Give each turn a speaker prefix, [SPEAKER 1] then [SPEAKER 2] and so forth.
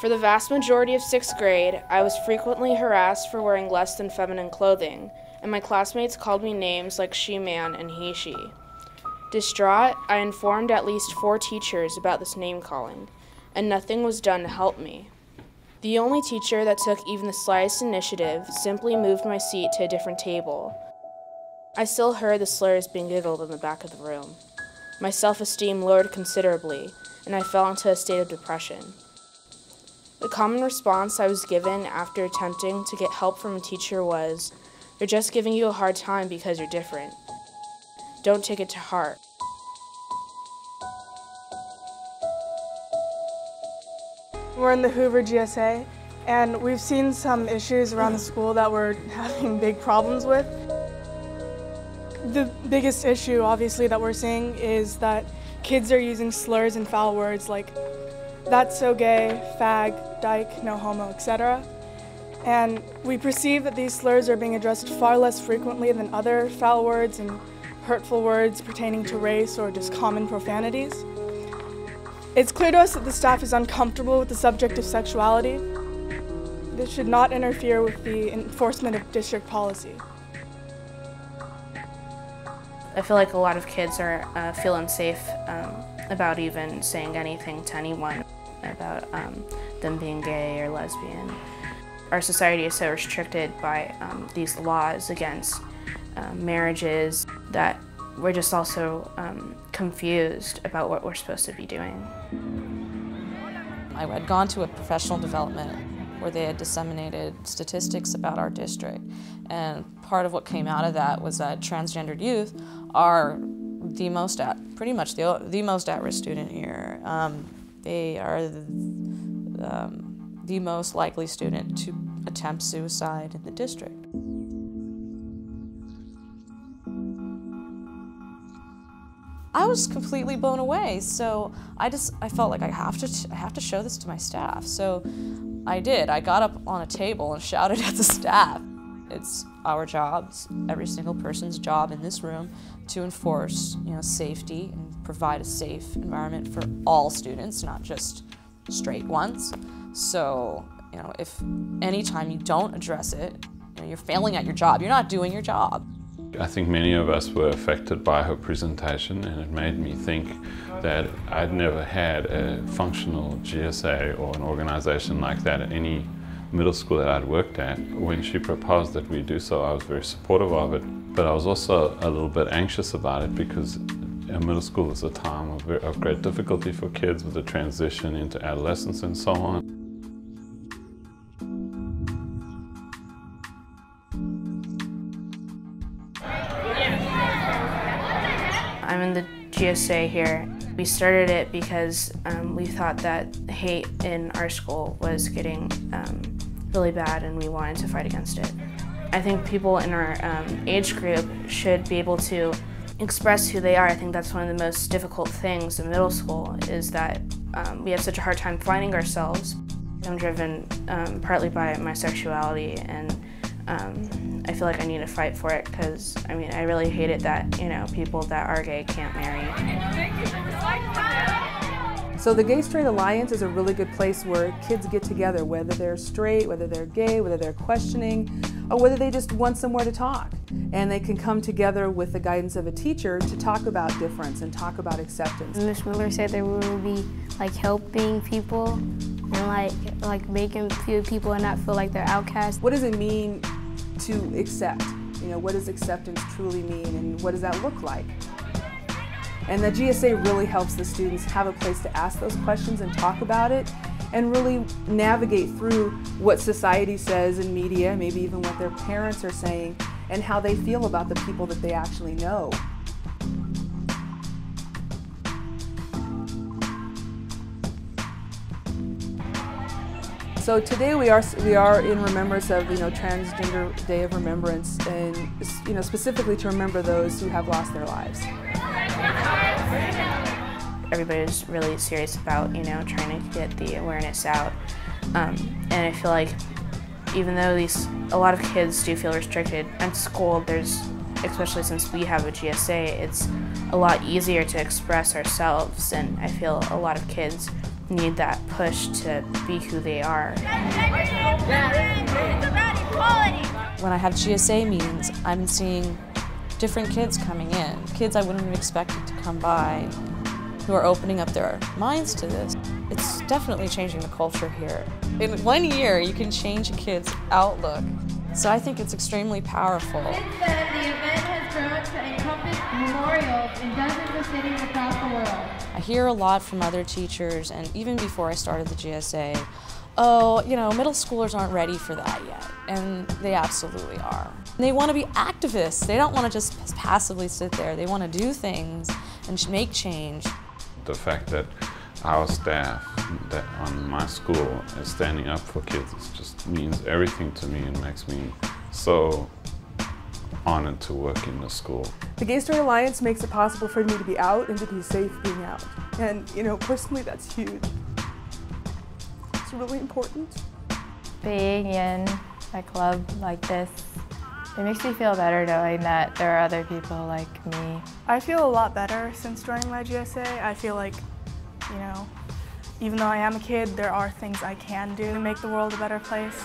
[SPEAKER 1] For the vast majority of 6th grade, I was frequently harassed for wearing less than feminine clothing, and my classmates called me names like she-man and he-she. Distraught, I informed at least 4 teachers about this name-calling, and nothing was done to help me. The only teacher that took even the slightest initiative simply moved my seat to a different table. I still heard the slurs being giggled in the back of the room. My self-esteem lowered considerably, and I fell into a state of depression. The common response I was given after attempting to get help from a teacher was, "They're just giving you a hard time because you're different. Don't take it to heart."
[SPEAKER 2] We're in the Hoover GSA, and we've seen some issues around the school that we're having big problems with. The biggest issue, obviously, that we're seeing is that kids are using slurs and foul words like "that's so gay," "fag," "dyke," "no homo," etc. And we perceive that these slurs are being addressed far less frequently than other foul words and hurtful words pertaining to race or just common profanities. It's clear to us that the staff is uncomfortable with the subject of sexuality. This should not interfere with the enforcement of district policy.
[SPEAKER 1] I feel like a lot of kids feel unsafe about even saying anything to anyone about them being gay or lesbian. Our society is so restricted by these laws against marriages that we're just also confused about what we're supposed to be doing.
[SPEAKER 3] I had gone to a professional development where they had disseminated statistics about our district, and part of what came out of that was that transgendered youth are pretty much the most at-risk student here. They are the most likely student to attempt suicide in the district. I was completely blown away, so I felt like I have to show this to my staff. So I did. I got up on a table and shouted at the staff. It's our jobs, every single person's job in this room, to enforce, safety and provide a safe environment for all students, not just straight ones. So, if anytime you don't address it, you're failing at your job. You're not doing your job.
[SPEAKER 4] I think many of us were affected by her presentation, and it made me think that I'd never had a functional GSA or an organization like that at any middle school that I'd worked at. When she proposed that we do so, I was very supportive of it, but I was also a little bit anxious about it because middle school is a time of great difficulty for kids with the transition into adolescence and so on.
[SPEAKER 1] I'm in the GSA here. We started it because we thought that hate in our school was getting really bad and we wanted to fight against it. I think people in our age group should be able to express who they are. I think that's one of the most difficult things in middle school is that we have such a hard time finding ourselves. I'm driven partly by my sexuality, and I feel like I need to fight for it because, I really hate it that, people that are gay can't marry.
[SPEAKER 5] So the Gay Straight Alliance is a really good place where kids get together, whether they're straight, whether they're gay, whether they're questioning, or whether they just want somewhere to talk. And they can come together with the guidance of a teacher to talk about difference and talk about acceptance.
[SPEAKER 6] Ms. Miller said there will be helping people and like making people and not feel like they're outcasts.
[SPEAKER 5] What does it mean to accept? What does acceptance truly mean, and what does that look like? And the GSA really helps the students have a place to ask those questions and talk about it and really navigate through what society says in media, maybe even what their parents are saying, and how they feel about the people that they actually know. So today we are in remembrance of Transgender Day of Remembrance, and specifically to remember those who have lost their lives.
[SPEAKER 1] Everybody's really serious about trying to get the awareness out, and I feel like even though a lot of kids do feel restricted at school, especially since we have a GSA, it's a lot easier to express ourselves, and I feel a lot of kids need that push to be who they are.
[SPEAKER 3] When I have GSA meetings, I'm seeing different kids coming in, kids I wouldn't have expected to come by, who are opening up their minds to this. It's definitely changing the culture here. In 1 year, you can change a kid's outlook. So I think it's extremely powerful.
[SPEAKER 7] Since then, the event has grown to encompass memorials in dozens of cities across the world.
[SPEAKER 3] I hear a lot from other teachers, and even before I started the GSA, oh, you know, middle schoolers aren't ready for that yet. And they absolutely are. They want to be activists. They don't want to just passively sit there. They want to do things and make change.
[SPEAKER 4] The fact that our staff that on my school is standing up for kids just means everything to me and makes me so honored to work in the school.
[SPEAKER 5] The Gay Story Alliance makes it possible for me to be out and to be safe being out. And, you know, personally, that's huge. It's really important.
[SPEAKER 8] Being in a club like this, it makes me feel better knowing that there are other people like me.
[SPEAKER 2] I feel a lot better since joining my GSA. I feel like, you know, even though I am a kid, there are things I can do to make the world a better place.